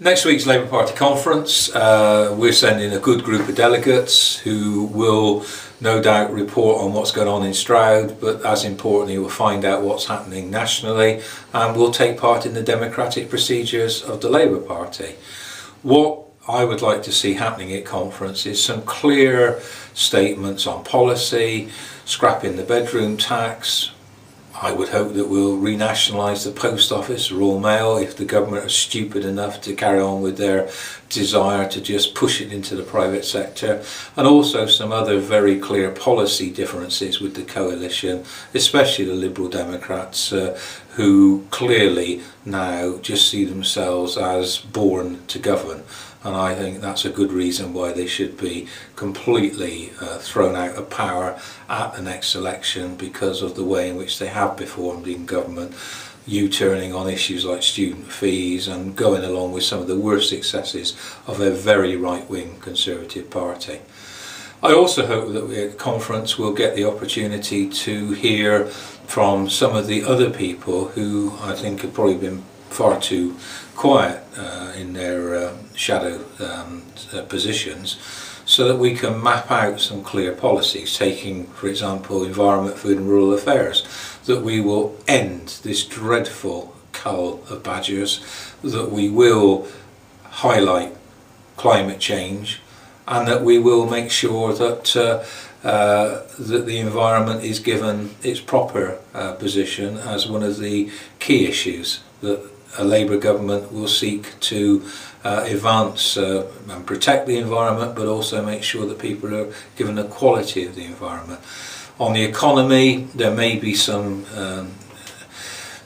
Next week's Labour Party conference, we're sending a good group of delegates who will no doubt report on what's going on in Stroud, but as importantly we'll find out what's happening nationally and we'll take part in the democratic procedures of the Labour Party. What I would like to see happening at conference is some clear statements on policy, scrapping the bedroom tax. I would hope that we'll renationalise the post office, Royal Mail, if the government are stupid enough to carry on with their desire to just push it into the private sector, and also some other very clear policy differences with the coalition, especially the Liberal Democrats, who clearly now just see themselves as born to govern. And I think that's a good reason why they should be completely thrown out of power at the next election, because of the way in which they have performed in government, U-turning on issues like student fees and going along with some of the worst successes of a very right-wing Conservative Party. I also hope that at the conference we'll get the opportunity to hear from some of the other people who I think have probably been far too quiet in their shadow positions, so that we can map out some clear policies, taking for example Environment, Food and Rural Affairs, that we will end this dreadful cull of badgers, that we will highlight climate change, and that we will make sure that that the environment is given its proper position as one of the key issues that a Labour government will seek to advance and protect the environment, but also make sure that people are given the quality of the environment. On the economy, there may be some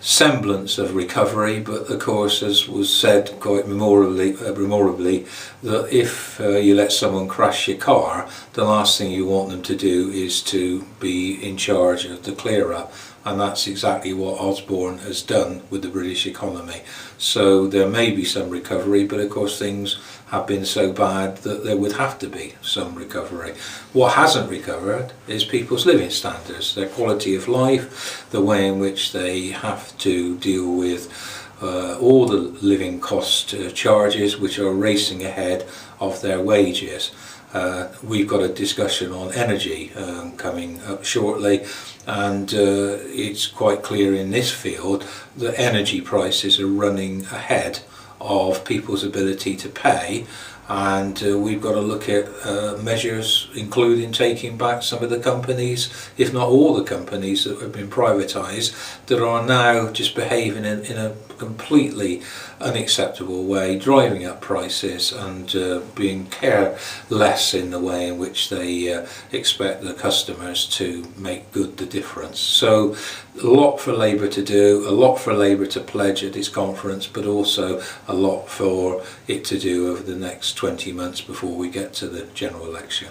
semblance of recovery, but of course, as was said quite memorably, that if you let someone crash your car, the last thing you want them to do is to be in charge of the clear up, and that's exactly what Osborne has done with the British economy. So there may be some recovery, but of course things have been so bad that there would have to be some recovery. What hasn't recovered is people's living standards, their quality of life, the way in which they have to deal with all the living cost charges which are racing ahead of their wages. We've got a discussion on energy coming up shortly, and it's quite clear in this field that energy prices are running ahead of people's ability to pay, and we've got to look at measures including taking back some of the companies, if not all the companies that have been privatised, that are now just behaving in a completely unacceptable way, driving up prices and being careless in the way in which they expect the customers to make good the difference. So a lot for Labour to do, a lot for Labour to pledge at this conference, but also a lot for it to do over the next 20 months before we get to the general election.